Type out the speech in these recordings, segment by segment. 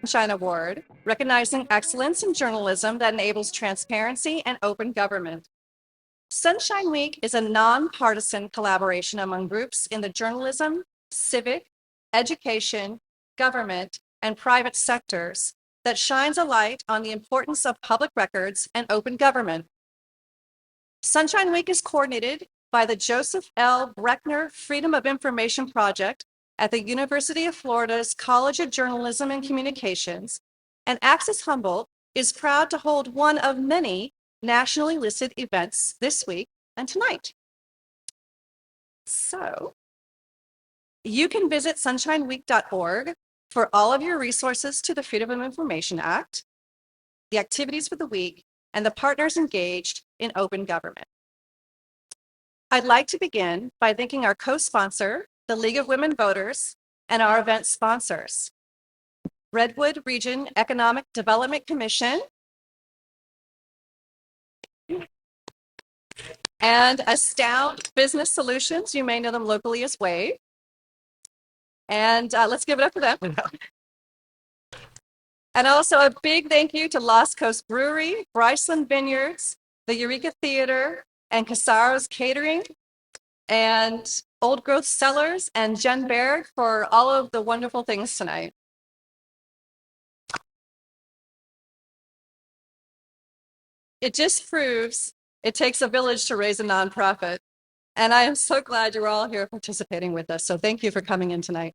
Sunshine Award, recognizing excellence in journalism that enables transparency and open government. Sunshine Week is a nonpartisan collaboration among groups in the journalism, civic, education, government, and private sectors that shines a light on the importance of public records and open government. Sunshine Week is coordinated by the Joseph L. Breckner Freedom of Information Project at the University of Florida's College of Journalism and Communications, and Access Humboldt is proud to hold one of many nationally listed events this week and tonight. So you can visit sunshineweek.org for all of your resources to the Freedom of Information Act, the activities for the week, and the partners engaged in open government. I'd like to begin by thanking our co-sponsor, the League of Women Voters, and our event sponsors, Redwood Region Economic Development Commission, and Astound Business Solutions. You may know them locally as WAVE. And let's give it up for them. And also a big thank you to Lost Coast Brewery, Bryceland Vineyards, the Eureka Theater, and Casaro's Catering, and Old Growth Cellars, and Jen Berg for all of the wonderful things tonight. It just proves it takes a village to raise a nonprofit. And I am so glad you're all here participating with us. So thank you for coming in tonight.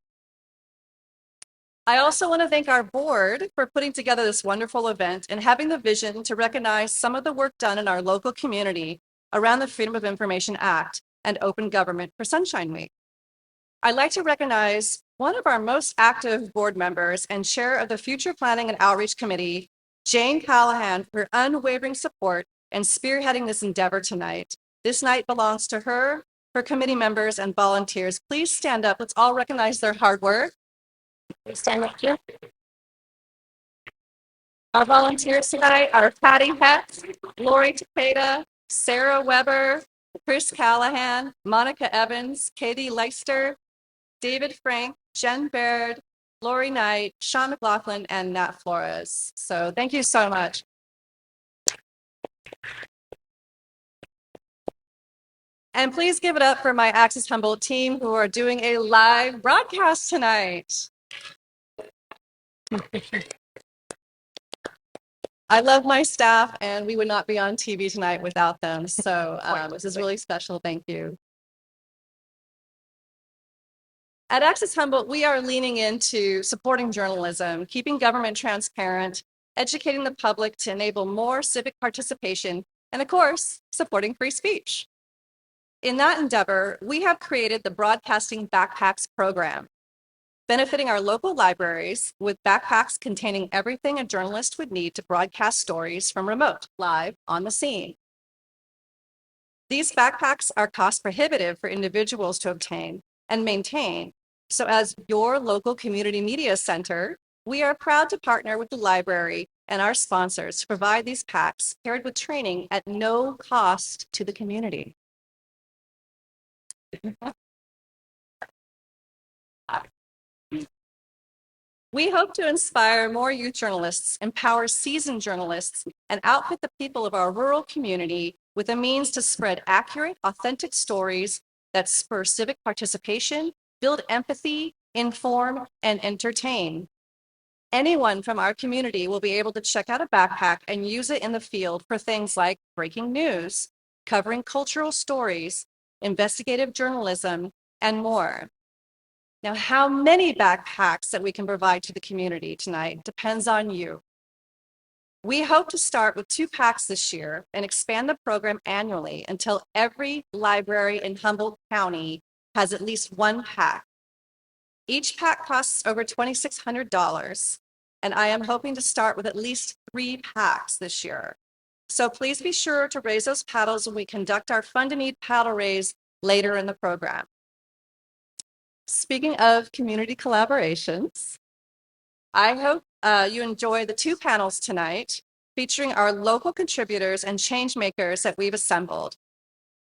I also want to thank our board for putting together this wonderful event and having the vision to recognize some of the work done in our local community around the Freedom of Information Act and open government for Sunshine Week. I'd like to recognize one of our most active board members and chair of the Future Planning and Outreach Committee, Jane Callahan, for unwavering support and spearheading this endeavor tonight. This night belongs to her, her committee members, and volunteers. Please stand up. Let's all recognize their hard work. Please stand up here. Our volunteers tonight are Patty Hetz, Lori Takeda, Sarah Weber, Chris Callahan, Monica Evans, Katie Leister, David Frank, Jen Baird, Lori Knight, Sean McLaughlin, and Nat Flores. So thank you so much. And please give it up for my Access Humboldt team who are doing a live broadcast tonight. I love my staff, and we would not be on TV tonight without them. So this is really special. Thank you. At Access Humboldt, we are leaning into supporting journalism, keeping government transparent, educating the public to enable more civic participation, and of course, supporting free speech. In that endeavor, we have created the Broadcasting Backpacks program, benefiting our local libraries with backpacks containing everything a journalist would need to broadcast stories from remote, live, on the scene. These backpacks are cost prohibitive for individuals to obtain and maintain. So as your local community media center, we are proud to partner with the library and our sponsors to provide these packs paired with training at no cost to the community. We hope to inspire more youth journalists, empower seasoned journalists, and outfit the people of our rural community with a means to spread accurate, authentic stories that spur civic participation, build empathy, inform, and entertain. Anyone from our community will be able to check out a backpack and use it in the field for things like breaking news, covering cultural stories, investigative journalism, and more. Now, how many backpacks that we can provide to the community tonight depends on you. We hope to start with 2 packs this year and expand the program annually until every library in Humboldt County has at least 1 pack. Each pack costs over $2,600, and I am hoping to start with at least 3 packs this year. So please be sure to raise those paddles when we conduct our Fund to Need paddle raise later in the program. Speaking of community collaborations, I hope you enjoy the 2 panels tonight featuring our local contributors and change makers that we've assembled.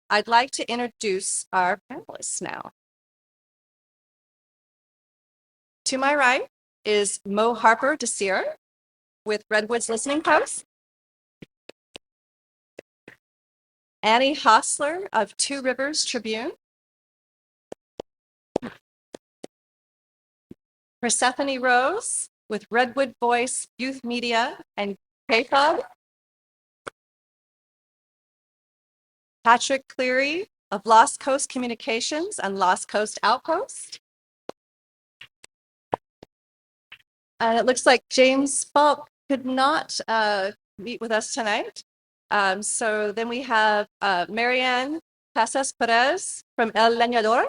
I'd like to introduce our panelists now. To my right, is Mo Harper Desir with Redwoods Listening Post. Annie Hostler of Two Rivers Tribune. Persephone Rose with Redwood Voice Youth Media and KFOG. Patrick Cleary of Lost Coast Communications and Lost Coast Outpost. And it looks like James Falk could not meet with us tonight. So then we have Marianne Casas Perez from El Leñador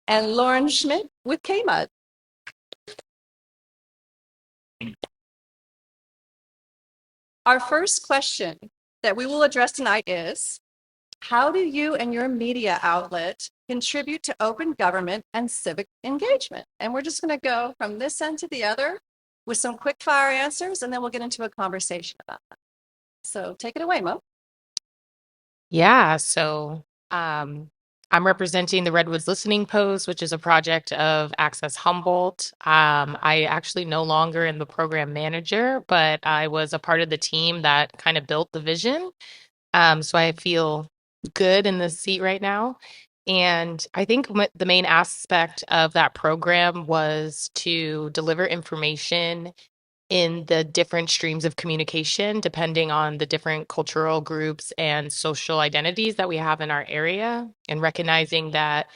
and Lauren Schmidt with KMUD. Our first question that we will address tonight is, how do you and your media outlet contribute to open government and civic engagement? And we're just going to go from this end to the other with some quick fire answers, and then we'll get into a conversation about that. So take it away, Mo. Yeah, so I'm representing the Redwoods Listening Post, which is a project of Access Humboldt. I actually no longer am the program manager, but I was a part of the team that kind of built the vision. So I feel good in this seat right now. And I think the main aspect of that program was to deliver information in the different streams of communication, depending on the different cultural groups and social identities that we have in our area, and recognizing that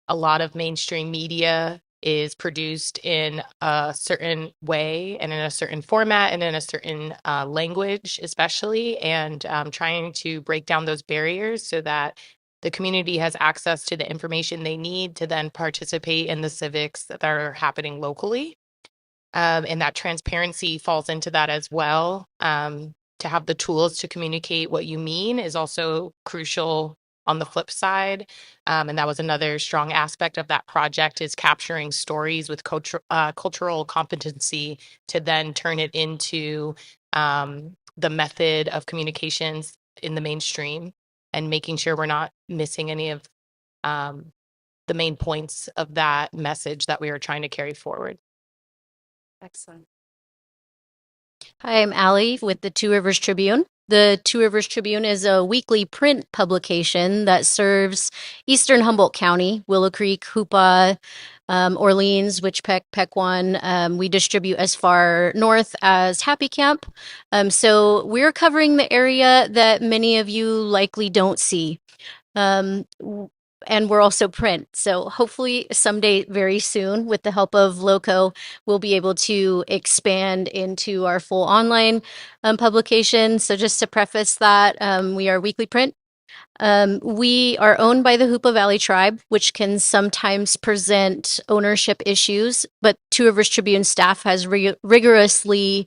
a lot of mainstream media is produced in a certain way and in a certain format and in a certain language, especially, and trying to break down those barriers so that the community has access to the information they need to then participate in the civics that are happening locally. And that transparency falls into that as well. To have the tools to communicate what you mean is also crucial on the flip side. And that was another strong aspect of that project, is capturing stories with cultural competency to then turn it into the method of communications in the mainstream, and making sure we're not missing any of the main points of that message that we are trying to carry forward. Excellent. Hi, I'm Allie with the Two Rivers Tribune. The Two Rivers Tribune is a weekly print publication that serves eastern Humboldt County, Willow Creek, Hoopa, Orleans, Wichpeck, Pequon. We distribute as far north as Happy Camp. So we're covering the area that many of you likely don't see. And we're also print. So hopefully someday very soon, with the help of Loco, we'll be able to expand into our full online publication. So just to preface that, we are weekly print. We are owned by the Hoopa Valley Tribe, which can sometimes present ownership issues, but Two Rivers Tribune staff has rigorously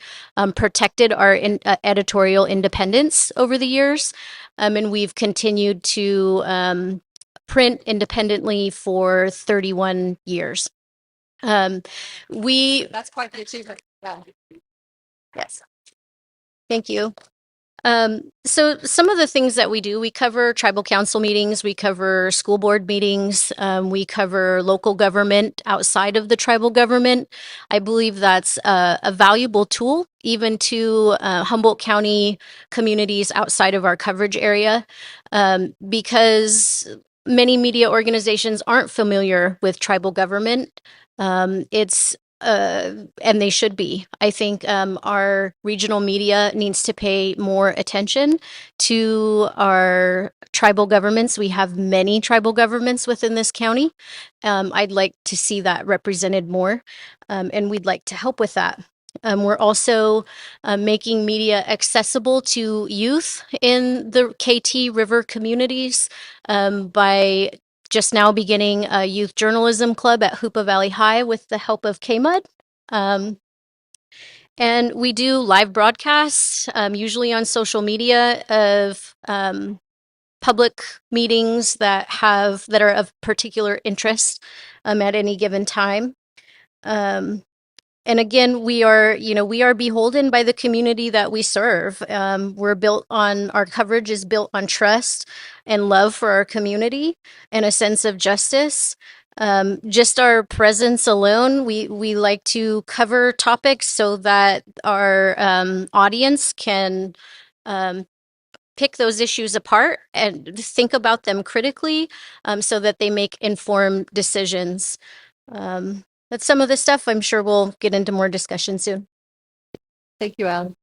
protected our editorial independence over the years. And we've continued to print independently for 31 years. That's quite the achievement. Yeah. Yes. Thank you. So some of the things that we do, we cover tribal council meetings, we cover school board meetings, we cover local government outside of the tribal government. I believe that's a valuable tool, even to Humboldt County communities outside of our coverage area, because many media organizations aren't familiar with tribal government. And they should be. I think our regional media needs to pay more attention to our tribal governments. We have many tribal governments within this county. I'd like to see that represented more, and we'd like to help with that. We're also making media accessible to youth in the KT River communities by just now beginning a youth journalism club at Hoopa Valley High with the help of KMUD. And we do live broadcasts, usually on social media, of public meetings that are of particular interest at any given time. And again, we are beholden by the community that we serve. Our coverage is built on trust and love for our community and a sense of justice. Just our presence alone, we like to cover topics so that our audience can pick those issues apart and think about them critically, so that they make informed decisions. That's some of the stuff. I'm sure we'll get into more discussion soon. Thank you, Al.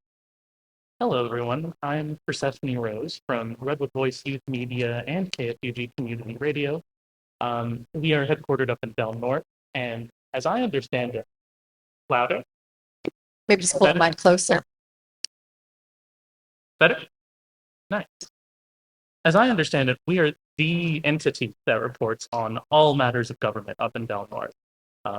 Hello, everyone. I'm Persephone Rose from Redwood Voice Youth Media and KFUG Community Radio. We are headquartered up in Del Norte, and as I understand it, louder, Maybe just pull the Better? mic closer. better? Nice. As I understand it, we are the entity that reports on all matters of government up in Del Norte.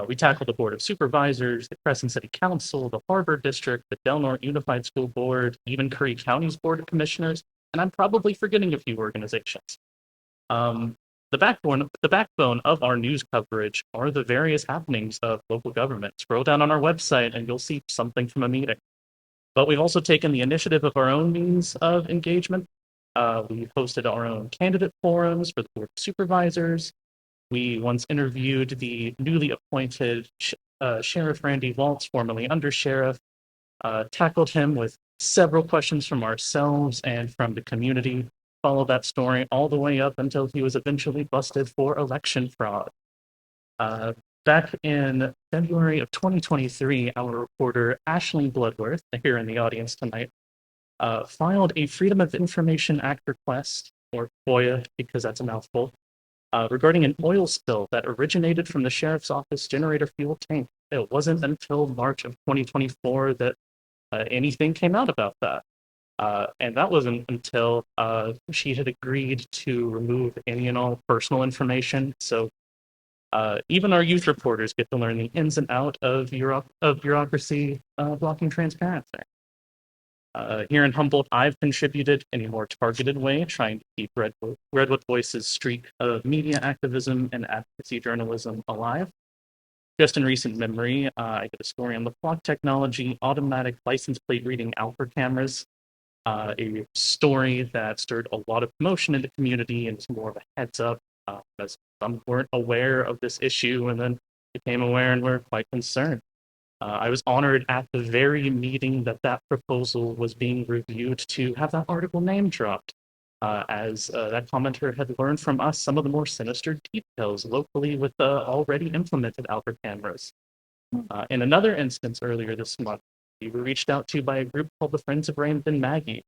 We tackle the Board of Supervisors, the Crescent City Council, the Harbor District, the Del Norte Unified School Board, even Curry County's Board of Commissioners, and I'm probably forgetting a few organizations. The backbone of our news coverage are the various happenings of local government. Scroll down on our website and you'll see something from a meeting. But we've also taken the initiative of our own means of engagement. We hosted our own candidate forums for the Board of Supervisors. We once interviewed the newly appointed Sheriff Randy Waltz, formerly Undersheriff, tackled him with several questions from ourselves and from the community, followed that story all the way up until he was eventually busted for election fraud. Back in February of 2023, our reporter Ashley Bloodworth, here in the audience tonight, filed a Freedom of Information Act request, or FOIA, because that's a mouthful, regarding an oil spill that originated from the sheriff's office generator fuel tank. It wasn't until March of 2024 that anything came out about that. And that wasn't until she had agreed to remove any and all personal information. So even our youth reporters get to learn the ins and outs of bureaucracy blocking transparency. Here in Humboldt, I've contributed in a more targeted way, trying to keep Redwood Voice's streak of media activism and advocacy journalism alive. Just in recent memory, I did a story on the clock technology, automatic license plate reading Alpha cameras, a story that stirred a lot of commotion in the community and is more of a heads up, as some weren't aware of this issue and then became aware and were quite concerned. I was honored at the very meeting that proposal was being reviewed to have that article name dropped, as that commenter had learned from us some of the more sinister details locally with the already implemented Alpha cameras. In another instance earlier this month, we were reached out to by a group called the Friends of Raymond and Maggie,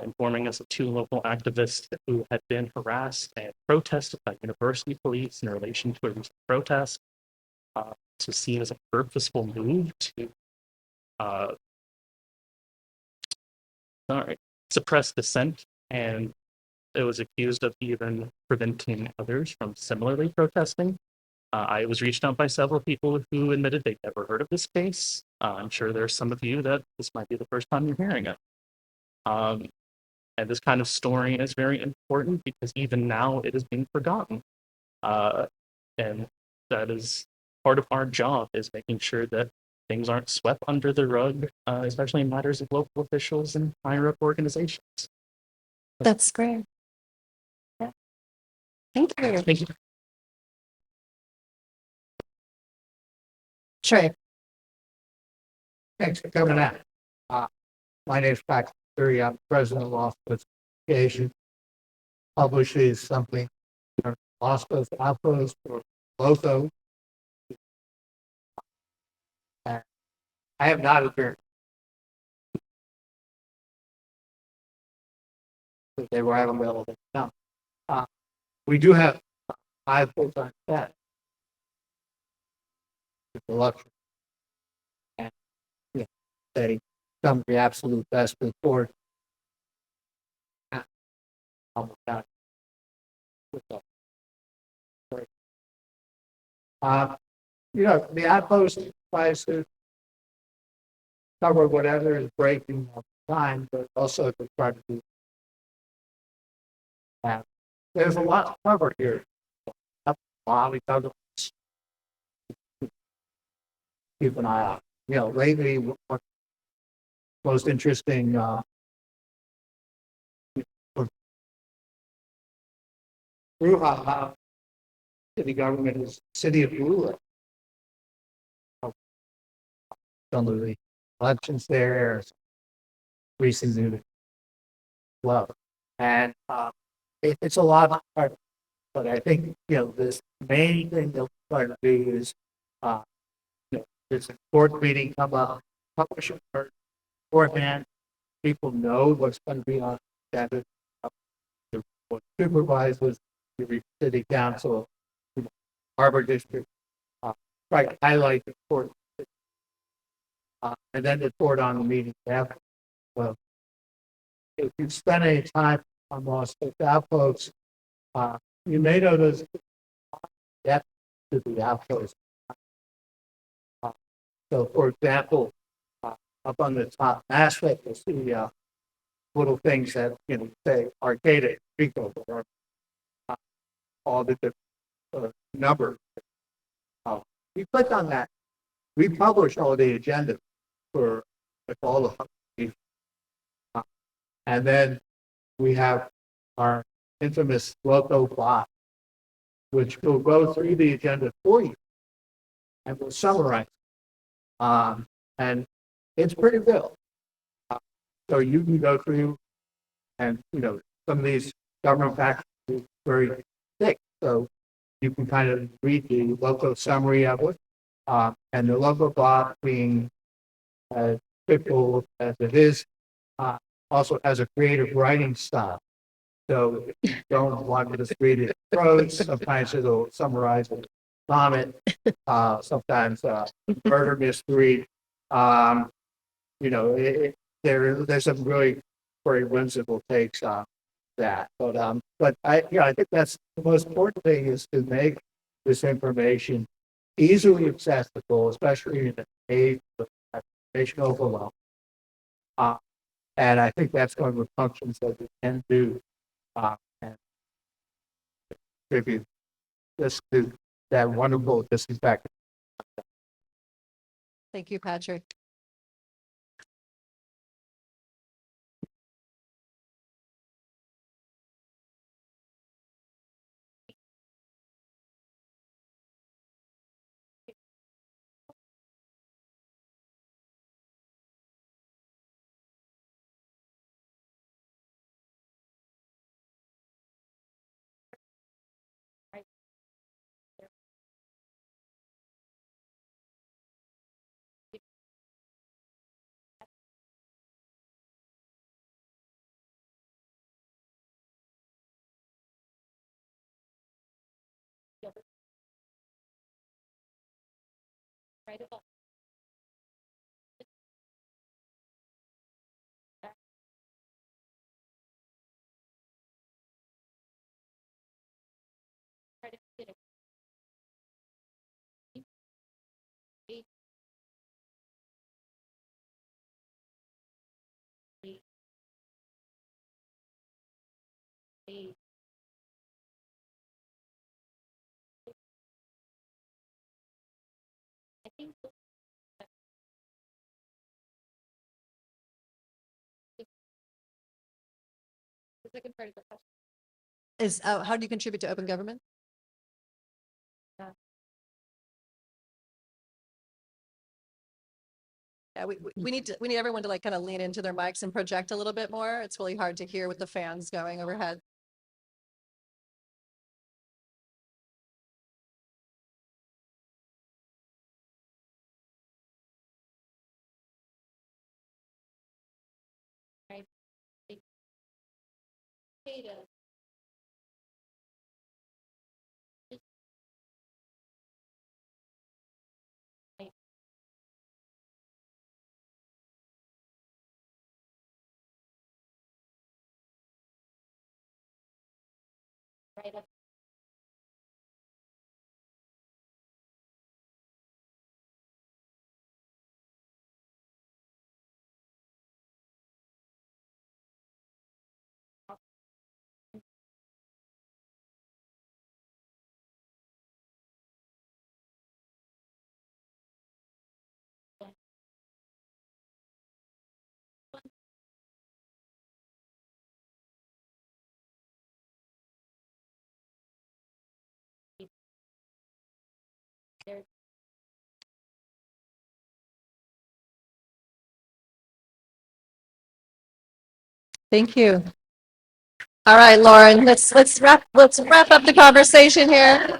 informing us of two local activists who had been harassed and protested by university police in relation to a recent protest. To seen as a purposeful move to suppress dissent, and it was accused of even preventing others from similarly protesting. I was reached out by several people who admitted they'd never heard of this case. I'm sure there's some of you that this might be the first time you're hearing it. And this kind of story is very important because even now it is being forgotten. And that is part of our job, is making sure that things aren't swept under the rug, especially in matters of local officials and higher up organizations. That's great. Yeah. Thank you. Thank you. Trey. Thanks for coming out. My name is Patrick Curry. I'm president of Lost Coast Association. Publishes something, Lost Coast Outpost or LOCO. I have not appeared. They were available. Now, we do have 5 full-time staff. The luxury. And they come to the absolute best report. The outpost tries to cover whatever is breaking all the time, but also to try to do that. There's a lot to cover here. We talk about keep an eye out. Lately, what most interesting brouhaha city government is city of Blue Lake. Some of the elections there, recently well, and it's a lot hard. But I think this main thing that we're trying to do is there's a board meeting come up, publish it beforehand. People know what's going to be on the agenda. The supervisors, the city council, harbor district, try to highlight the report, and then report on the meeting after. Well, if you spend any time on Lost Lookout folks, you may notice that to the outpost. So, for example, up on the top aspect, you'll see little things that say Arcata, Pico, or all the different numbers. You click on that. We publish all the agenda for all the and then we have our infamous logo bot, which will go through the agenda for you and will summarize. And it's pretty good. So you can go through and, some of these government facts are very thick. So you can kind of read the local summary of it. And the local bot being as simple as it is, also has a creative writing style. So if you don't want to just read it in prose, sometimes it'll summarize it, comment, sometimes murder mystery. There's some really very whimsical takes on that. But I think that's the most important thing is to make this information easily accessible, especially in the age of information overload. And I think that's one of the functions that we can do and contribute this to that wonderful disinfectant. Thank you, Patrick. The second part of the question is how do you contribute to open government? Yeah, we need everyone to kind of lean into their mics and project a little bit more. It's really hard to hear with the fans going overhead. Thank you. All right, Lauren, let's wrap up the conversation here.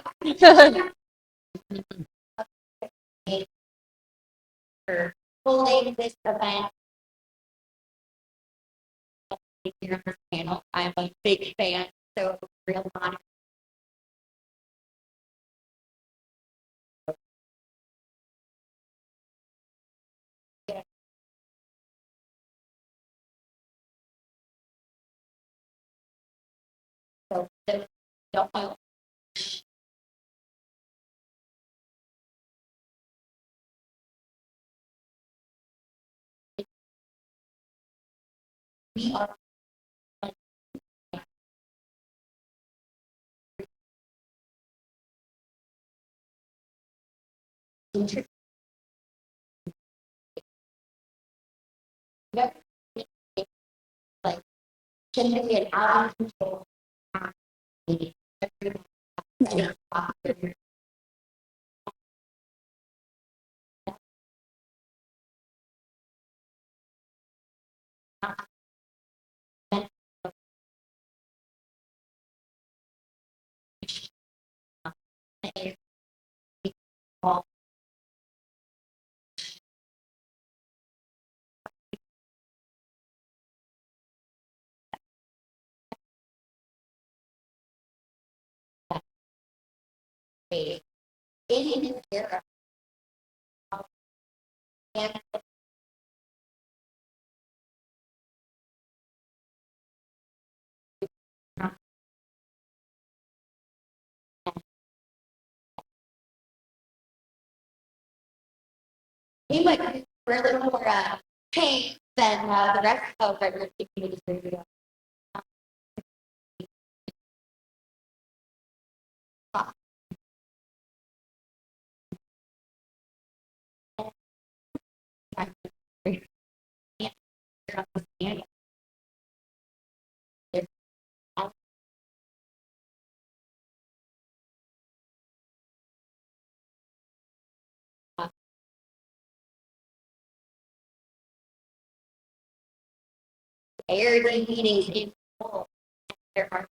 Holding this event here on this panel. I'm a big fan, so real honor. So don't know. We are like can get out of control. In an era and we might be a little more pain than the rest of our community. Aired meetings in full. There are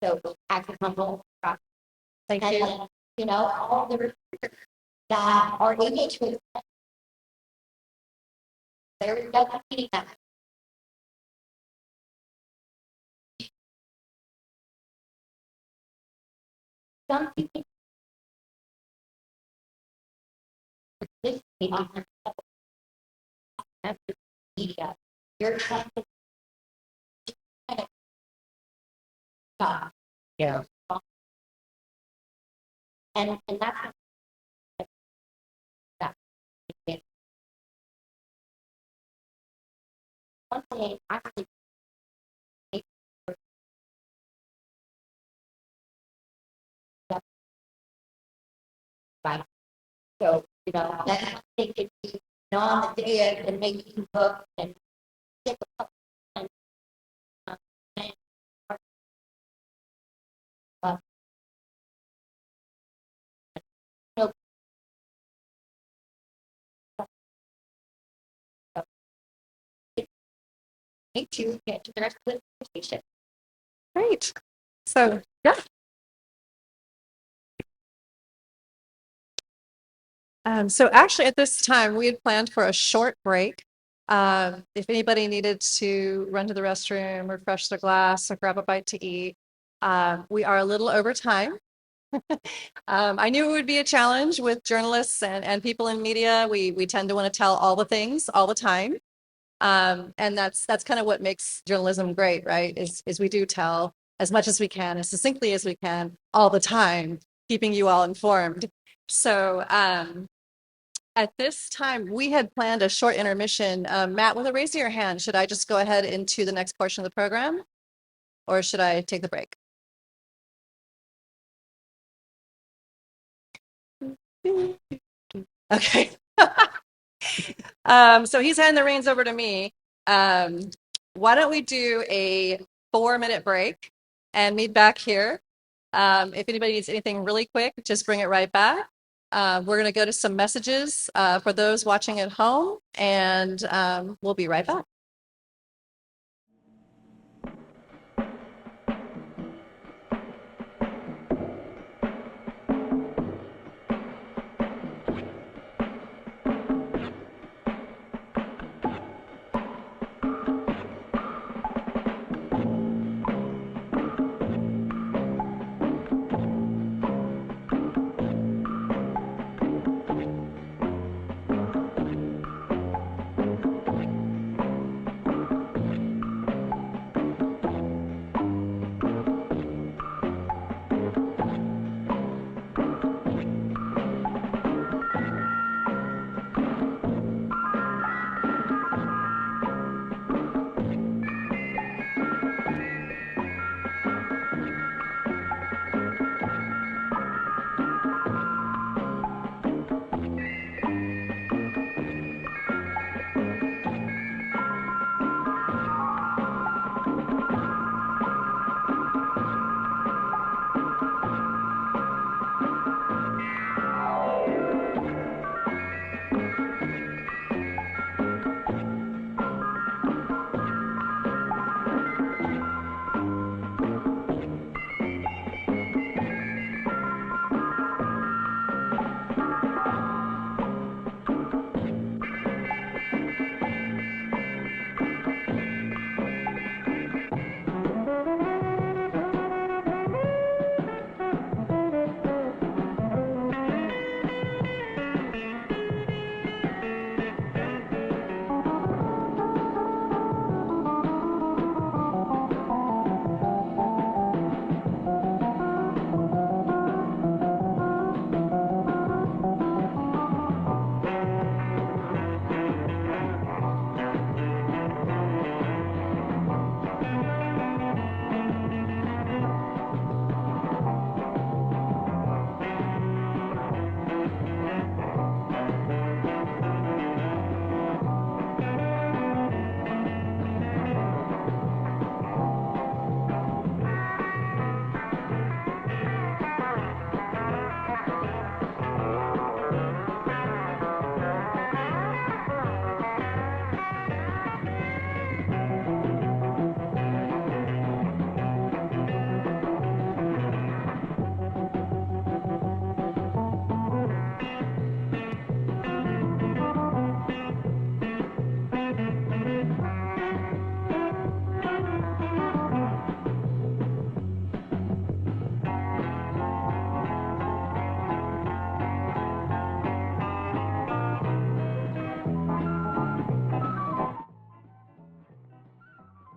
so active Humboldt. Thank And you. you know, all the recruiters that are engaged with they're meeting them. Some people this on media. You're trying to stop. Yeah. And that's that. One thing I think right. So, you know, that's one thing to be on the day and make you look and get the and, and, uh, you know, make you get to the rest of the conversation. Great. So, yeah. So actually at this time, we had planned for a short break. If anybody needed to run to the restroom, refresh their glass, or grab a bite to eat, we are a little over time. I knew it would be a challenge with journalists and people in media. We tend to want to tell all the things all the time. And that's kind of what makes journalism great, right? Is we do tell as much as we can, as succinctly as we can, all the time, keeping you all informed. So at this time, we had planned a short intermission. Matt, with a raise of your hand, should I just go ahead into the next portion of the program, or should I take the break? Okay. So he's handing the reins over to me. why don't we do a 4-minute break and meet back here? If anybody needs anything really quick, just bring it right back. We're going to go to some messages for those watching at home, and we'll be right back.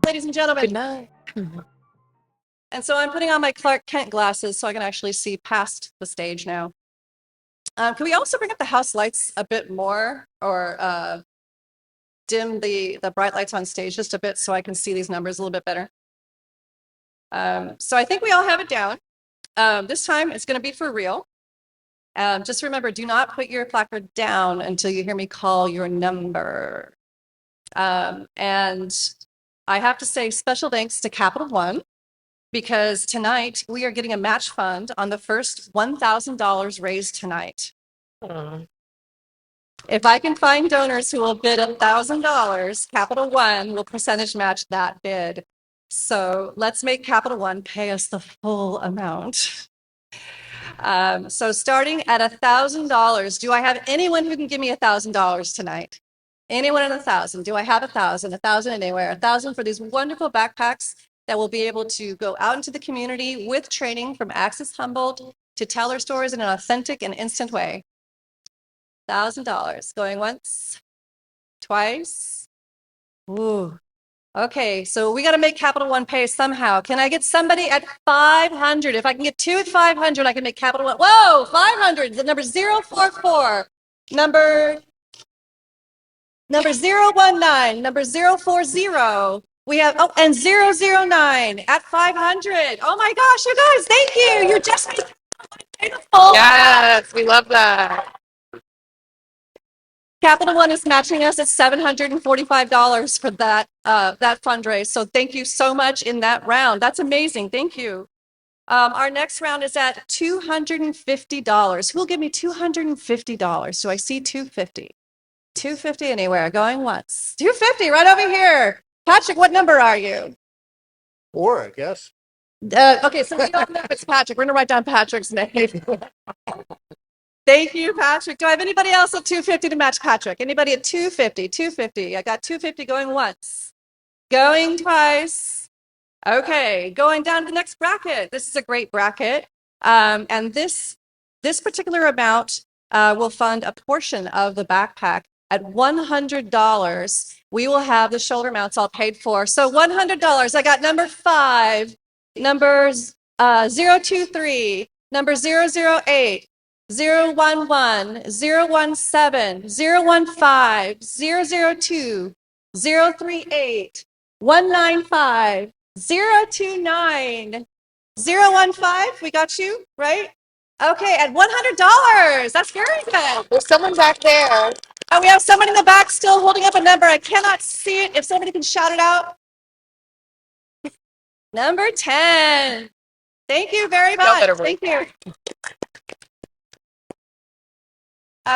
Ladies and gentlemen. Good night. And so I'm putting on my Clark Kent glasses so I can actually see past the stage now. Can we also bring up the house lights a bit more, or dim the bright lights on stage just a bit so I can see these numbers a little bit better? So I think we all have it down. This time it's going to be for real. Just remember, do not put your placard down until you hear me call your number. And I have to say special thanks to Capital One, because tonight we are getting a match fund on the first $1,000 raised tonight. If I can find donors who will bid $1,000, Capital One will percentage match that bid. So let's make Capital One pay us the full amount. So starting at $1,000, do I have anyone who can give me $1,000 tonight? Anyone at 1,000? Do I have 1,000? 1,000 anywhere? 1,000 for these wonderful backpacks that will be able to go out into the community with training from Access Humboldt to tell our stories in an authentic and instant way. $1,000 going once, twice. Ooh. Okay, so we got to make Capital One pay somehow. Can I get somebody at 500? If I can get 2 at 500, I can make Capital One. Whoa, 500. The number 044, number 019, number 040. We have, oh, and 009 at 500. Oh my gosh, you guys, thank you. You're just beautiful. Yes, we love that. Capital One is matching us at $745 for that fundraise. So thank you so much in that round. That's amazing. Thank you. Our next round is at $250. Who will give me $250? Do I see 250? 250 anywhere, going once. 250 right over here. Patrick, what number are you? 4, I guess. Okay, so we don't know if it's Patrick. We're gonna write down Patrick's name. Thank you, Patrick. Do I have anybody else at 250 to match Patrick? Anybody at 250? 250. I got 250 going once. Going twice. Okay, going down to the next bracket. This is a great bracket. And this particular amount will fund a portion of the backpack. At $100, we will have the shoulder mounts all paid for. So $100. I got number 5, numbers 023, number 008, 011, 017, 015, 002, 038, 195, 029, 015. We got you, right? Okay, at $100. That's very good. There's someone back there. Oh, we have someone in the back still holding up a number. I cannot see it. If somebody can shout it out. Number 10. Thank you very much. Thank you.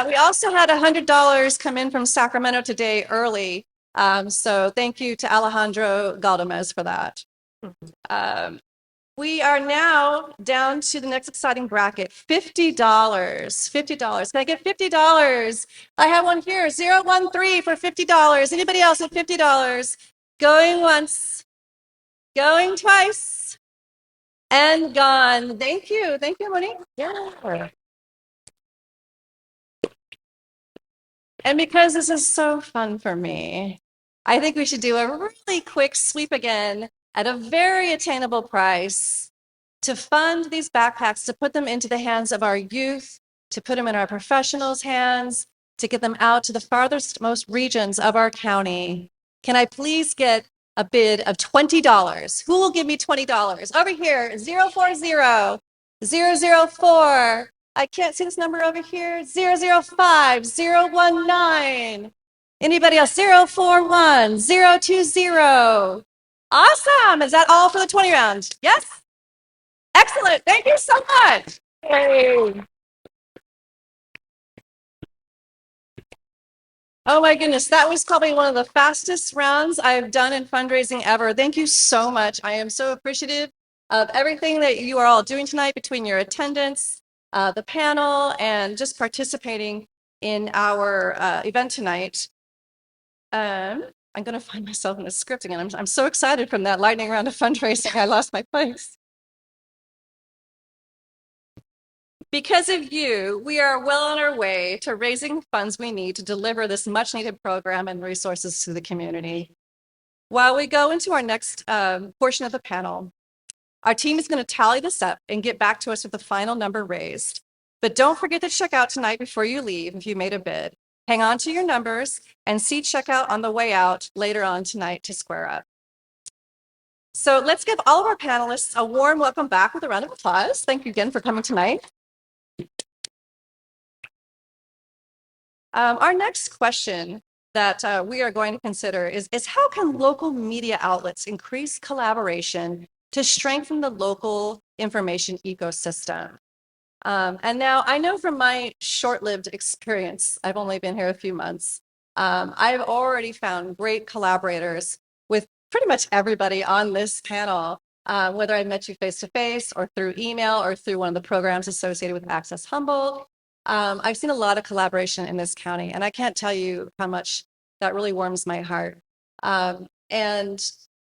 We also had $100 come in from Sacramento today early. So thank you to Alejandro Galdamez for that. We are now down to the next exciting bracket, $50. $50. Can I get $50? I have one here, 013 for $50. Anybody else at $50? Going once, going twice, and gone. Thank you. Thank you, Monique. Yeah. And because this is so fun for me, I think we should do a really quick sweep again at a very attainable price to fund these backpacks, to put them into the hands of our youth, to put them in our professionals' hands, to get them out to the farthest most regions of our county. Can I please get a bid of $20? Who will give me $20? Over here, 040, 004. I can't see this number over here. 005, 019. Anybody else? 041, 020. Awesome. Is that all for the 20 round? Yes? Excellent. Thank you so much. Yay. Oh my goodness, that was probably one of the fastest rounds I've done in fundraising ever. Thank you so much. I am so appreciative of everything that you are all doing tonight, between your attendance, the panel, and just participating in our event tonight. I'm going to find myself in the script again. I'm so excited from that lightning round of fundraising. I lost my place. Because of you, we are well on our way to raising funds we need to deliver this much needed program and resources to the community. While we go into our next portion of the panel, our team is going to tally this up and get back to us with the final number raised. But don't forget to check out tonight before you leave if you made a bid. Hang on to your numbers and see checkout on the way out later on tonight to square up. So let's give all of our panelists a warm welcome back with a round of applause. Thank you again for coming tonight. Our next question that we are going to consider is how can local media outlets increase collaboration to strengthen the local information ecosystem? And now I know from my short-lived experience, I've only been here a few months, I've already found great collaborators with pretty much everybody on this panel, whether I met you face-to-face or through email or through one of the programs associated with Access Humboldt. I've seen a lot of collaboration in this county, and I can't tell you how much that really warms my heart. And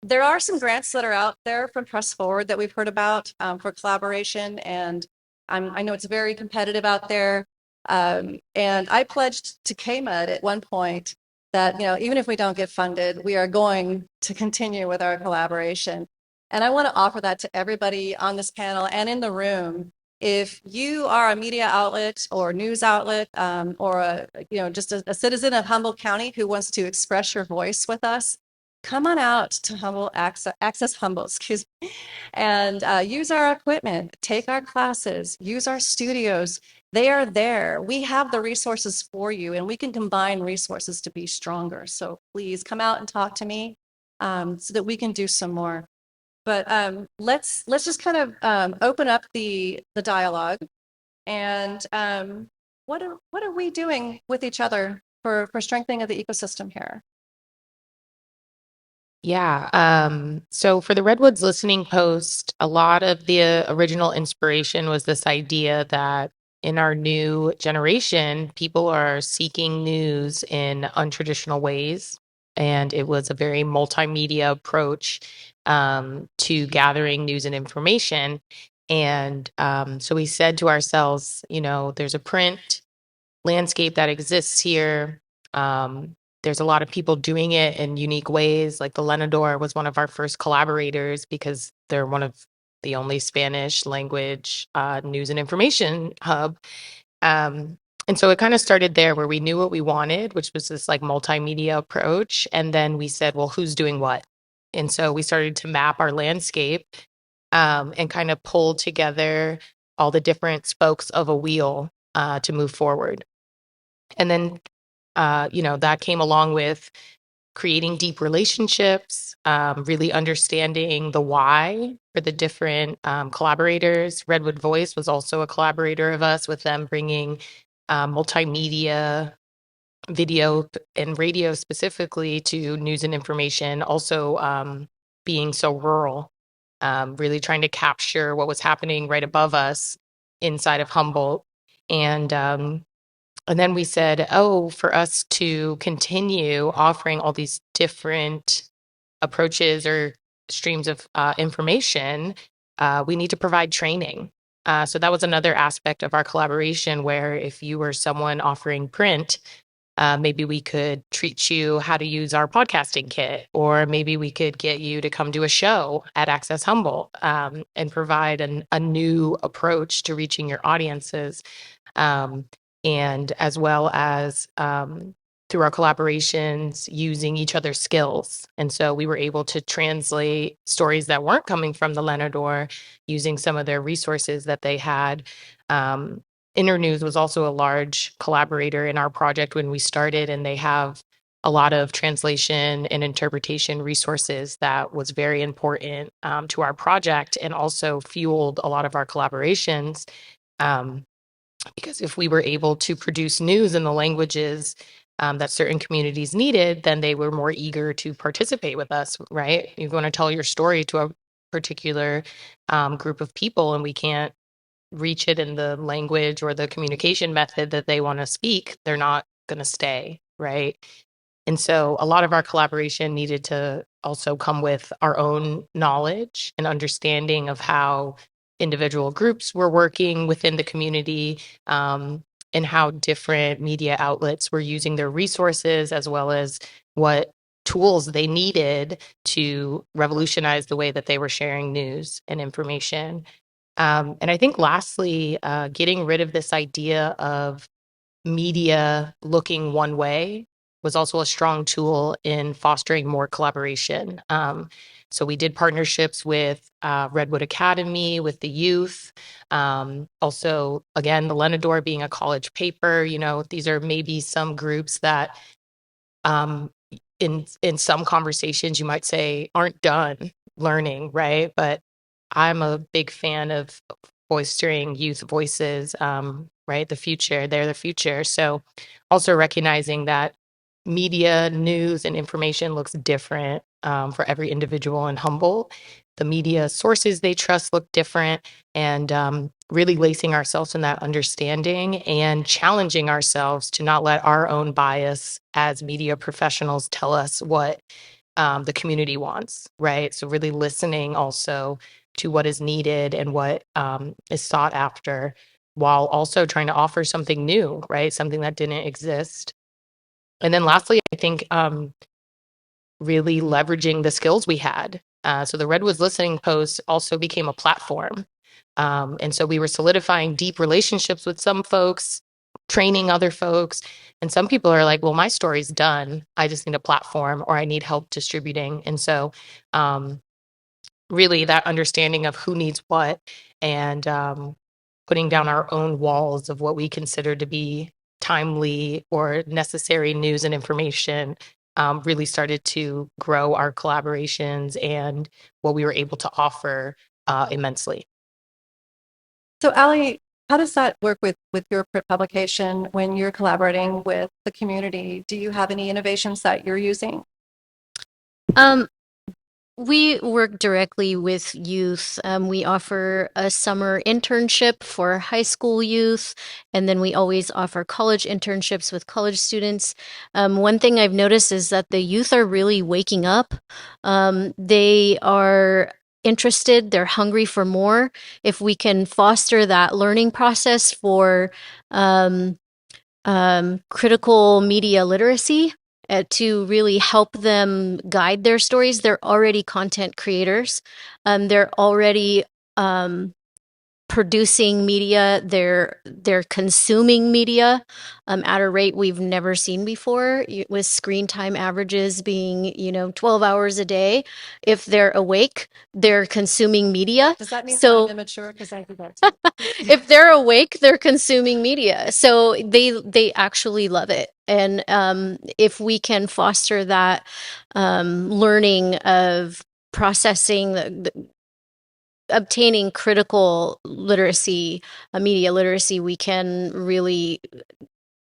there are some grants that are out there from Press Forward that we've heard about for collaboration, and I know it's very competitive out there. And I pledged to KMUD at one point that, you know, even if we don't get funded, we are going to continue with our collaboration. And I want to offer that to everybody on this panel and in the room. If you are a media outlet or news outlet or just a citizen of Humboldt County who wants to express your voice with us, come on out to Humboldt Access Humboldt, excuse me, and use our equipment, take our classes, use our studios. They are there. We have the resources for you, and we can combine resources to be stronger. So please come out and talk to me so that we can do some more. But let's just kind of open up the dialogue. And what are we doing with each other for strengthening of the ecosystem here? Yeah. So for the Redwoods Listening Post, a lot of the original inspiration was this idea that in our new generation, people are seeking news in untraditional ways. And it was a very multimedia approach to gathering news and information. And so we said to ourselves, there's a print landscape that exists here. There's a lot of people doing it in unique ways. Like the Lenador was one of our first collaborators because they're one of the only Spanish language news and information hub. And so it kind of started there where we knew what we wanted, which was this like multimedia approach. And then we said, well, who's doing what? And so we started to map our landscape and kind of pull together all the different spokes of a wheel to move forward. And then, that came along with creating deep relationships, really understanding the why for the different collaborators. Redwood Voice was also a collaborator of us, with them bringing multimedia, video, and radio specifically to news and information, also being so rural, really trying to capture what was happening right above us inside of Humboldt. And then we said, oh, for us to continue offering all these different approaches or streams of information, we need to provide training. So that was another aspect of our collaboration, where if you were someone offering print, maybe we could teach you how to use our podcasting kit, or maybe we could get you to come to a show at Access Humboldt and provide a new approach to reaching your audiences. And as well as through our collaborations, using each other's skills. And so we were able to translate stories that weren't coming from the Lenador using some of their resources that they had. Internews was also a large collaborator in our project when we started, and they have a lot of translation and interpretation resources that was very important to our project, and also fueled a lot of our collaborations. Because if we were able to produce news in the languages that certain communities needed, then they were more eager to participate with us, right? You're going to tell your story to a particular group of people, and we can't reach it in the language or the communication method that they want to speak, they're not going to stay, right? And so a lot of our collaboration needed to also come with our own knowledge and understanding of how individual groups were working within the community, and how different media outlets were using their resources, as well as what tools they needed to revolutionize the way that they were sharing news and information. And I think lastly, getting rid of this idea of media looking one way was also a strong tool in fostering more collaboration. So we did partnerships with Redwood Academy, with the youth. Also, again, the Lenador being a college paper, these are maybe some groups that in some conversations you might say aren't done learning, right? But I'm a big fan of fostering youth voices, right? The future, they're the future. So also recognizing that media, news, and information looks different for every individual in Humboldt. The media sources they trust look different, and really lacing ourselves in that understanding and challenging ourselves to not let our own bias as media professionals tell us what the community wants, right? So really listening also to what is needed and what is sought after, while also trying to offer something new, right? Something that didn't exist. And then lastly, I think really leveraging the skills we had. So the Redwoods Listening Post also became a platform. And so we were solidifying deep relationships with some folks, training other folks. And some people are like, well, my story's done. I just need a platform or I need help distributing. And so really that understanding of who needs what and putting down our own walls of what we consider to be timely or necessary news and information really started to grow our collaborations and what we were able to offer immensely. So, Ali, how does that work with your print publication when you're collaborating with the community? Do you have any innovations that you're using? We work directly with youth. We offer a summer internship for high school youth, and then we always offer college internships with college students. One thing I've noticed is that the youth are really waking up. They are interested, they're hungry for more. If we can foster that learning process for critical media literacy, to really help them guide their stories. They're already content creators. They're already producing media. They're consuming media at a rate we've never seen before, with screen time averages being 12 hours a day. If they're awake, they're consuming media. Does that mean So- I'm immature? Because I do that too. If they're awake, they're consuming media. So they actually love it. And if we can foster that learning of processing, obtaining critical literacy, media literacy, we can really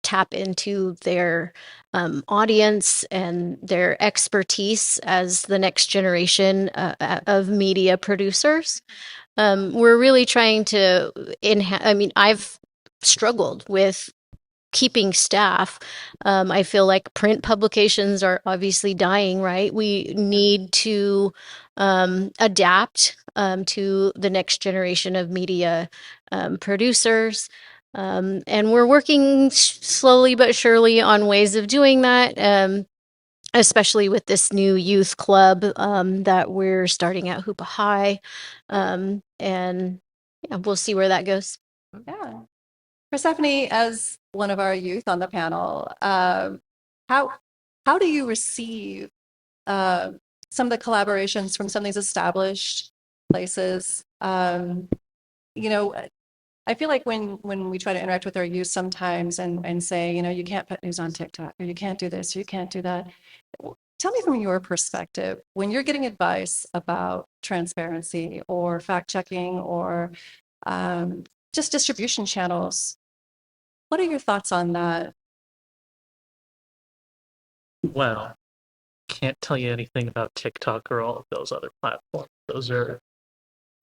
tap into their audience and their expertise as the next generation of media producers. We're really trying to I've struggled with keeping staff. I feel like print publications are obviously dying, right? We need to adapt to the next generation of media producers. And we're working slowly but surely on ways of doing that, especially with this new youth club that we're starting at Hoopa High. And yeah, we'll see where that goes. Yeah. Persephone, as one of our youth on the panel, how do you receive some of the collaborations from some of these established places? I feel like when we try to interact with our youth sometimes and say, you can't put news on TikTok, or you can't do this, or you can't do that. Tell me from your perspective, when you're getting advice about transparency or fact checking or just distribution channels, what are your thoughts on that? Well, can't tell you anything about TikTok or all of those other platforms.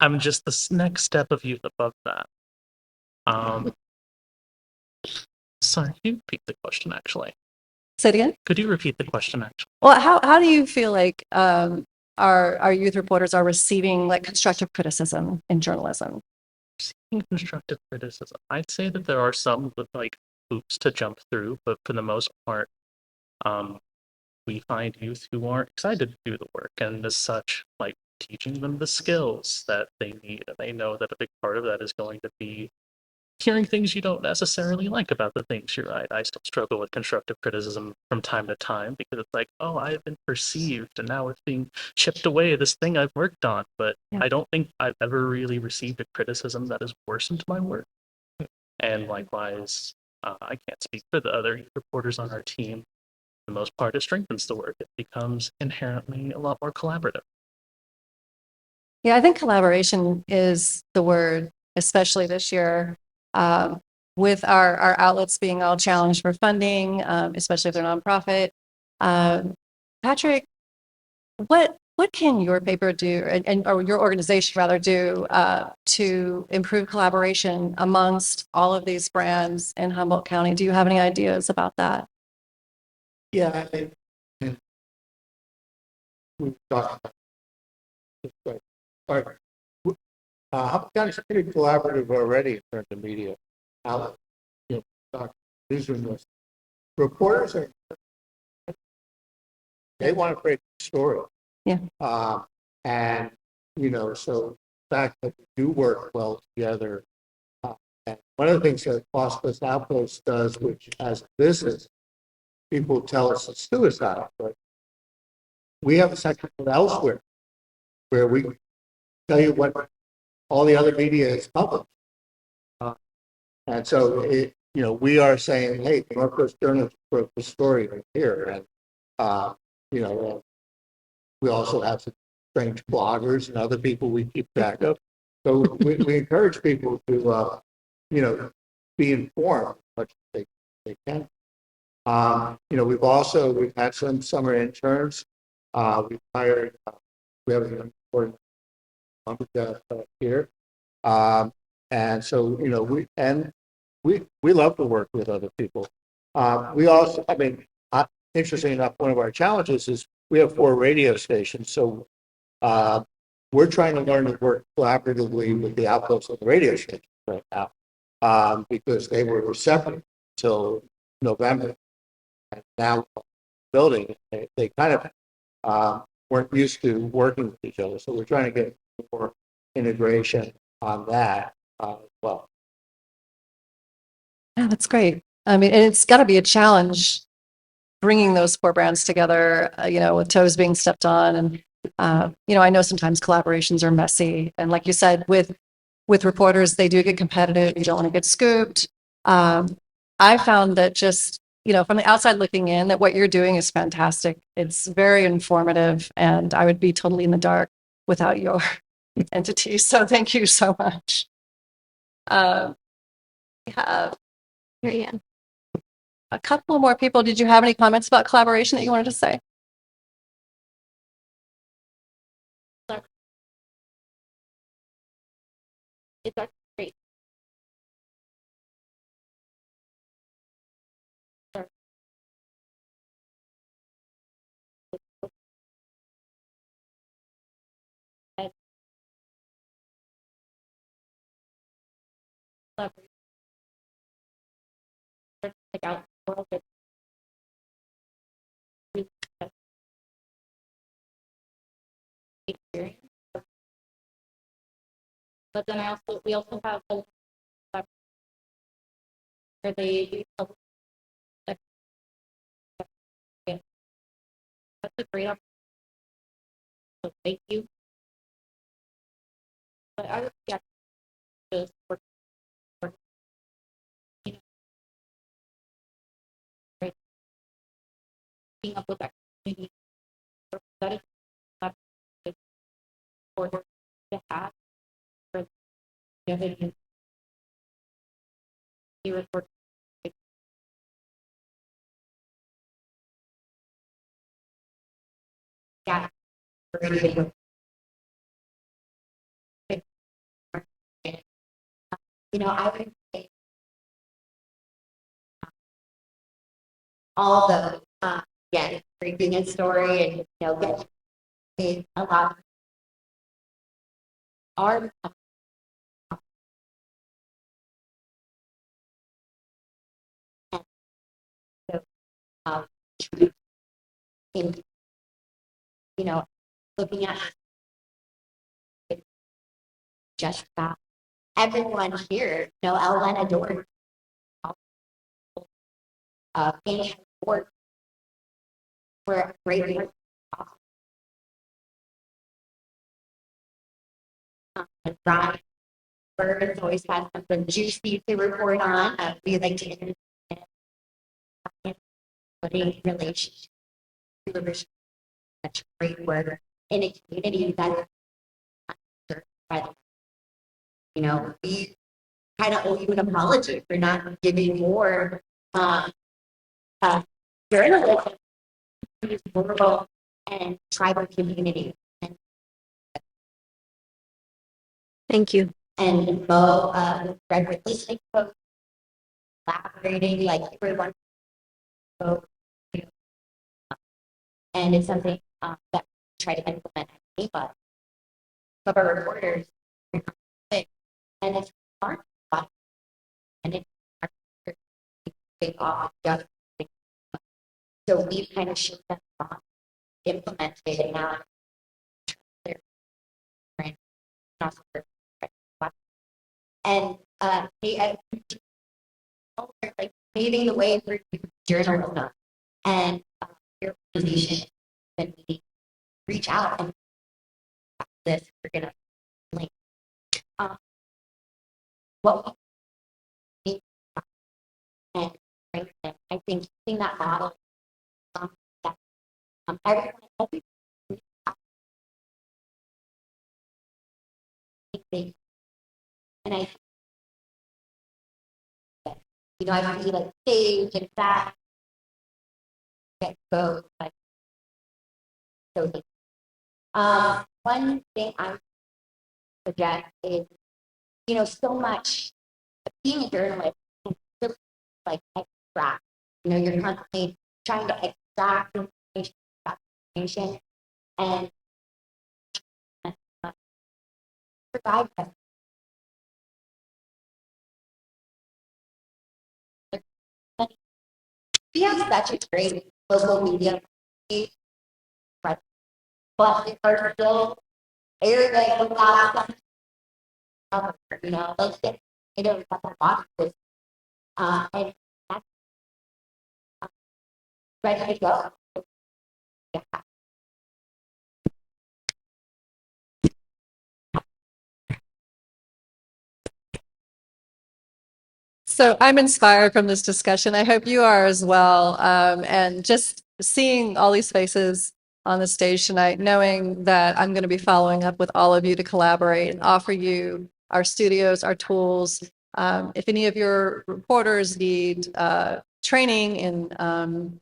I'm just the next step of youth above that. Sorry, can you repeat the question, actually? Say it again. Could you repeat the question, actually? Well, how do you feel like our youth reporters are receiving like constructive criticism in journalism? Receiving constructive criticism. I'd say that there are some with like hoops to jump through, but for the most part, we find youth who are excited to do the work, and as such, like teaching them the skills that they need. And they know that a big part of that is going to be hearing things you don't necessarily like about the things you write. I still struggle with constructive criticism from time to time because it's like, oh, I've been perceived and now it's being chipped away, this thing I've worked on. But Yeah. I don't think I've ever really received a criticism that has worsened my work. And likewise, I can't speak for the other reporters on our team. For the most part, it strengthens the work. It becomes inherently a lot more collaborative. Yeah, I think collaboration is the word, especially this year, with our outlets being all challenged for funding, especially if they're nonprofit. Patrick, what can your paper do, or your organization rather do, to improve collaboration amongst all of these brands in Humboldt County? Do you have any ideas about that? Yeah, and we've talked about this, but Humboldt County's pretty collaborative already in terms of media outlets. Newsroom reporters they want to break the story. Yeah. And so the fact that we do work well together And one of the things that Hospice Outpost does, which as a business, people tell us it's suicide, but we have a section elsewhere where we tell you what all the other media is published. And so, we are saying, hey, the North Coast Journal broke the story right here. And, we also have some strange bloggers and other people we keep track of. So we encourage people to, be informed as much as they can. We've had some summer interns. We've hired, we have an important here. And so, we love to work with other people. We also, interesting enough, one of our challenges is we have 4 radio stations. So we're trying to learn to work collaboratively with the outposts of the radio station right now, because they were separate until November. And now building, they kind of weren't used to working with each other. So we're trying to get more integration on that as well. Yeah, that's great. I mean, and it's got to be a challenge bringing those 4 brands together, with toes being stepped on. And, I know sometimes collaborations are messy. And like you said, with reporters, they do get competitive. You don't want to get scooped. I found that just, from the outside looking in, that what you're doing is fantastic. It's very informative, and I would be totally in the dark without your entity. So thank you so much. We have Marianne. a couple more people. Did you have any comments about collaboration that you wanted to say? It's actually great. Like out the world, experience. But then we also have a where they do public. That's a great opportunity. So thank you. But I would just work, right, keeping up with that community. That is not good for to have for the other report. Yeah. I would say all the bringing a story and get a lot of our um, in looking at just about everyone here, Elena Dort, Phoenix Ford, were great. Ron Burns always has something juicy to report on. We like to putting relationship to such great work in a community that we kind of owe you an apology for not giving more journalism to these rural and tribal communities. Thank you. And Mo, Redwood Listening Post, collaborating like everyone. So, and it's something that we try to implement at APA. Some of our reporters, and it's hard, and it's big off. So we've kind of shifted that on, implemented it now. And like paving the way for journalism and your organization. Then we reach out and this we're gonna link what we need and bring them. I think using that model that everyone and I I see like stage and that get both like so one thing I suggest is so much being a journalist is like extract. You're constantly trying to extract information and provide us. We have such a great local media, but there are still areas without those get boxes, and that's ready to go. Yeah. So I'm inspired from this discussion. I hope you are as well. And just seeing all these faces on the stage tonight, knowing that I'm going to be following up with all of you to collaborate and offer you our studios, our tools. If any of your reporters need training in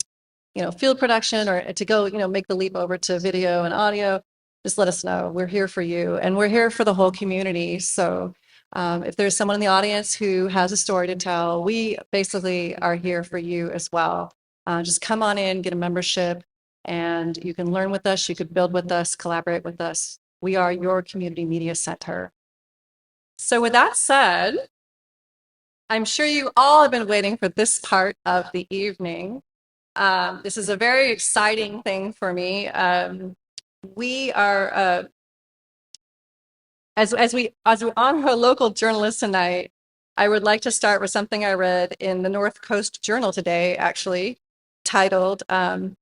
field production or to go make the leap over to video and audio, just let us know. We're here for you, and we're here for the whole community. So if there's someone in the audience who has a story to tell, we basically are here for you as well. Just come on in, get a membership, and you can learn with us, you could build with us, collaborate with us. We are your community media center. So with that said, I'm sure you all have been waiting for this part of the evening. This is a very exciting thing for me. We are, as we're on our local journalists tonight, I would like to start with something I read in the North Coast Journal today, actually, titled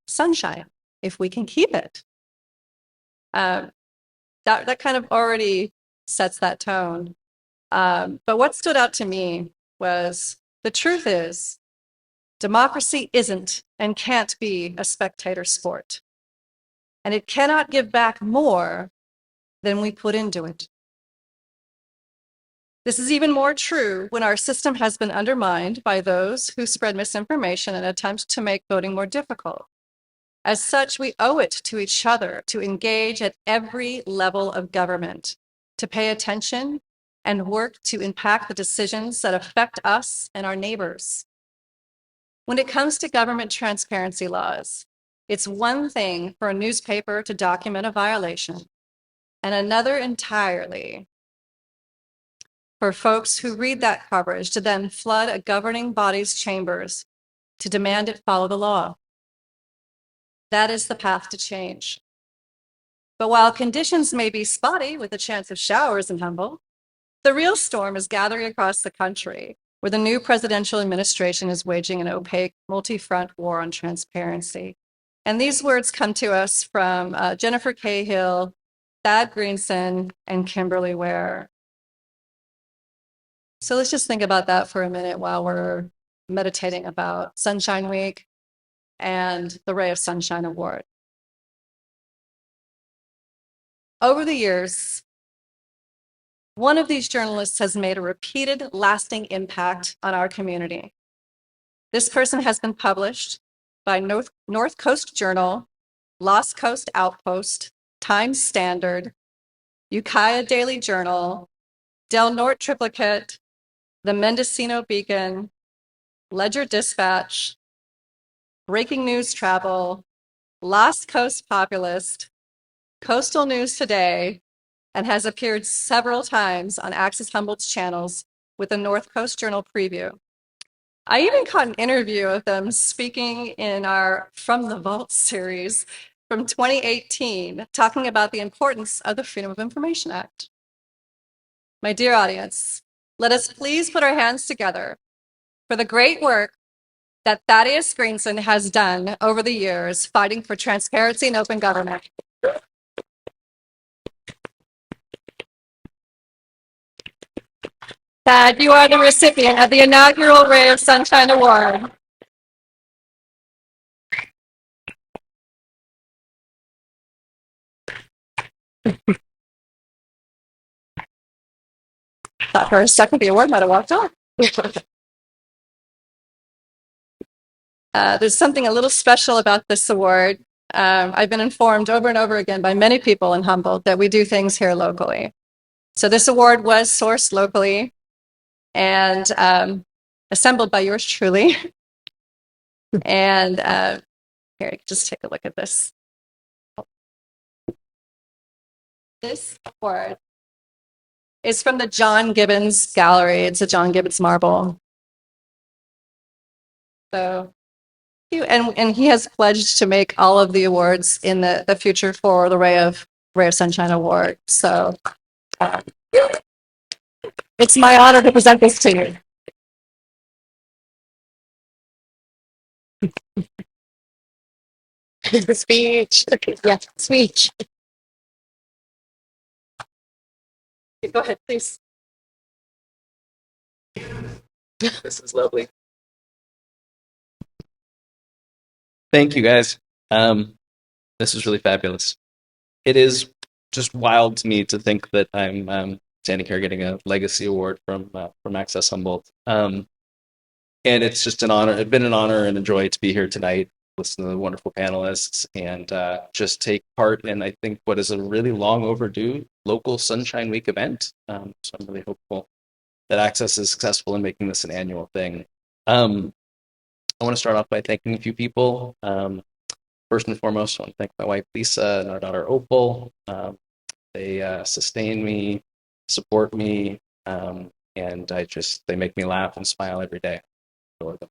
"Sunshine, If We Can Keep It." That kind of already sets that tone. But what stood out to me was the truth is, democracy isn't and can't be a spectator sport. And it cannot give back more than we put into it. This is even more true when our system has been undermined by those who spread misinformation and attempt to make voting more difficult. As such, we owe it to each other to engage at every level of government, to pay attention and work to impact the decisions that affect us and our neighbors. When it comes to government transparency laws, it's one thing for a newspaper to document a violation, and another entirely for folks who read that coverage to then flood a governing body's chambers to demand it follow the law. That is the path to change. But while conditions may be spotty with a chance of showers in Humboldt, the real storm is gathering across the country, where the new presidential administration is waging an opaque, multi-front war on transparency. And these words come to us from Jennifer Cahill, Thad Greenson, and Kimberly Ware. So let's just think about that for a minute while we're meditating about Sunshine Week and the Ray of Sunshine Award. Over the years, one of these journalists has made a repeated, lasting impact on our community. This person has been published by North Coast Journal, Lost Coast Outpost, Times Standard, Ukiah Daily Journal, Del Norte Triplicate, the Mendocino Beacon, Ledger Dispatch, Breaking News Travel, Lost Coast Populist, Coastal News Today, and has appeared several times on Access Humboldt's channels with the North Coast Journal preview. I even caught an interview of them speaking in our From the Vault series from 2018, talking about the importance of the Freedom of Information Act. My dear audience, Let us please put our hands together for the great work that Thad Greenson has done over the years fighting for transparency and open government. Thad, you are the recipient of the inaugural Ray of Sunshine Award. Thought for a second the award might have walked off. There's something a little special about this award. I've been informed over and over again by many people in Humboldt that we do things here locally. So this award was sourced locally and assembled by yours truly. And here, just take a look at this. This award is from the John Gibbons Gallery. It's a John Gibbons marble. So, and he has pledged to make all of the awards in the future for the Ray of Sunshine Award. So, it's my honor to present this to you. The speech. Yeah, speech. Go ahead, please. This is lovely. Thank you, guys. This is really fabulous. It is just wild to me to think that I'm standing here getting a legacy award from Access Humboldt. And it's just an honor. It's been an honor and a joy to be here tonight, listen to the wonderful panelists, and just take part in, I think, what is a really long overdue local Sunshine Week event. So I'm really hopeful that Access is successful in making this an annual thing. I want to start off by thanking a few people. First and foremost, I want to thank my wife, Lisa, and our daughter, Opal. They sustain me, support me, and they make me laugh and smile every day. I adore them.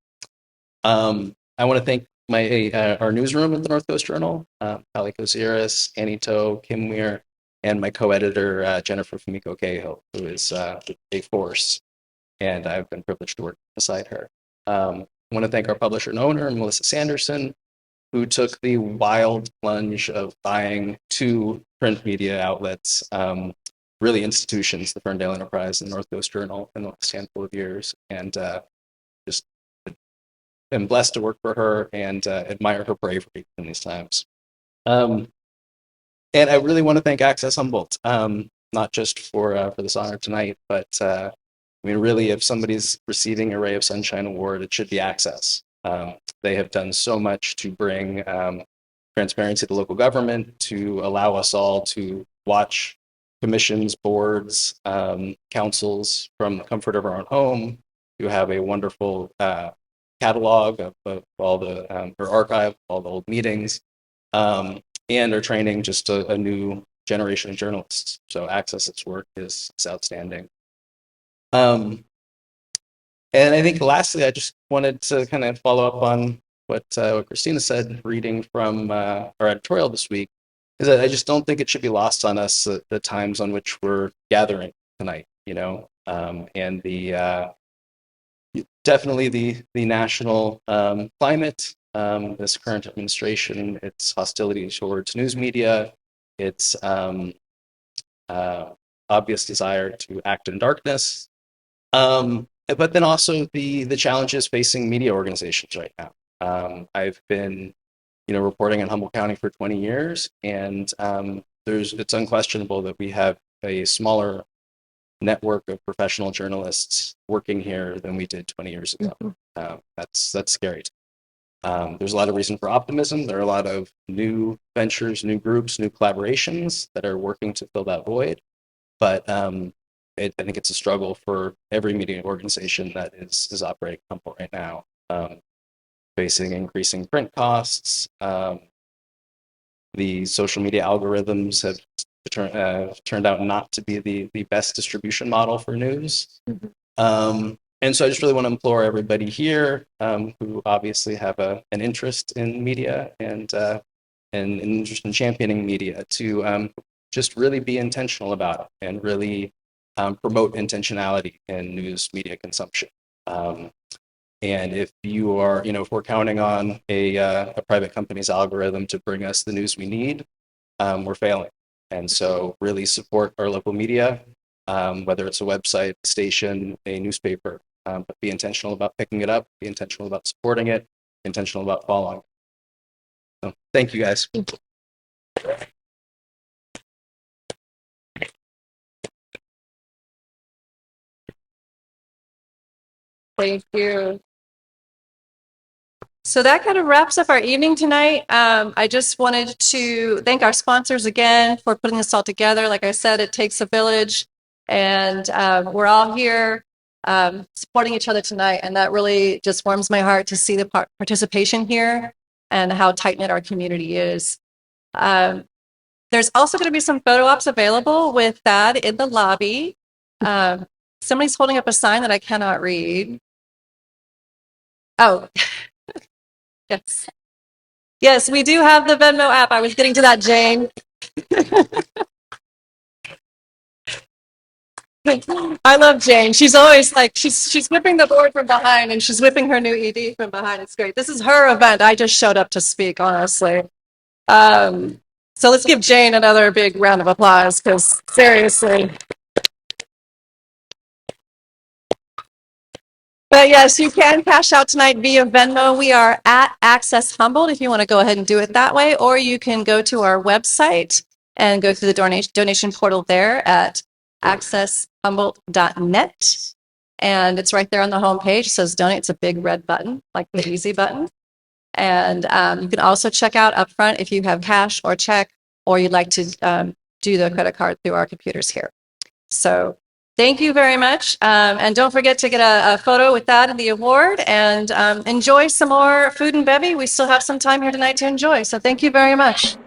I want to thank our newsroom at the North Coast Journal, Pali Kosiris, Annie Toe, Kim Weir, and my co-editor, Jennifer Fumiko Cahill, who is a force, and I've been privileged to work beside her. I want to thank our publisher and owner, Melissa Sanderson, who took the wild plunge of buying 2 print media outlets, really institutions, the Ferndale Enterprise and North Coast Journal, in the last handful of years, and just am blessed to work for her and admire her bravery in these times. And I really want to thank Access Humboldt, not just for this honor tonight, but I mean, really, if somebody's receiving a Ray of Sunshine Award, it should be Access. They have done so much to bring transparency to local government, to allow us all to watch commissions, boards, councils from the comfort of our own home, to have a wonderful catalog of all the, or archive of all the old meetings, and are training just a new generation of journalists. So Access's work is outstanding. And I think lastly, I just wanted to kind of follow up on what Christina said, reading from our editorial this week, is that I just don't think it should be lost on us the times on which we're gathering tonight, you know, and definitely the national climate, this current administration, its hostility towards news media, its obvious desire to act in darkness, but then also the challenges facing media organizations right now. I've been, reporting in Humboldt County for 20 years, and it's unquestionable that we have a smaller network of professional journalists working here than we did 20 years ago. That's scary. There's a lot of reason for optimism. There are a lot of new ventures, new groups, new collaborations that are working to fill that void. But I think it's a struggle for every media organization that is operating in Humboldt right now, facing increasing print costs. The social media algorithms have turned out not to be the best distribution model for news. And so I just really want to implore everybody here who obviously have an interest in media and an interest in championing media to just really be intentional about it and really promote intentionality in news media consumption. And if you are, if we're counting on a private company's algorithm to bring us the news we need, we're failing. And so really support our local media, whether it's a website, station, a newspaper, but be intentional about picking it up, be intentional about supporting it, be intentional about following. So thank you guys. Thank you. So that kind of wraps up our evening tonight. I just wanted to thank our sponsors again for putting this all together. Like I said, it takes a village, and we're all here supporting each other tonight, and that really just warms my heart to see the participation here and how tight-knit our community is. There's also going to be some photo ops available with Thad in the lobby. Somebody's holding up a sign that I cannot read. Oh, yes. Yes, we do have the Venmo app. I was getting to that, Jane. I love Jane. She's always like, she's whipping the board from behind, and she's whipping her new ED from behind. It's great. This is her event. I just showed up to speak, honestly. So let's give Jane another big round of applause, because seriously. But yes, you can cash out tonight via Venmo. We are at Access Humboldt if you want to go ahead and do it that way, or you can go to our website and go through the donation portal there at accesshumboldt.net. And it's right there on the home page. It says donate. It's a big red button, like the easy button. And you can also check out up front if you have cash or check, or you'd like to do the credit card through our computers here. So thank you very much. And don't forget to get a photo with that and the award, and enjoy some more food and bevy. We still have some time here tonight to enjoy. So thank you very much.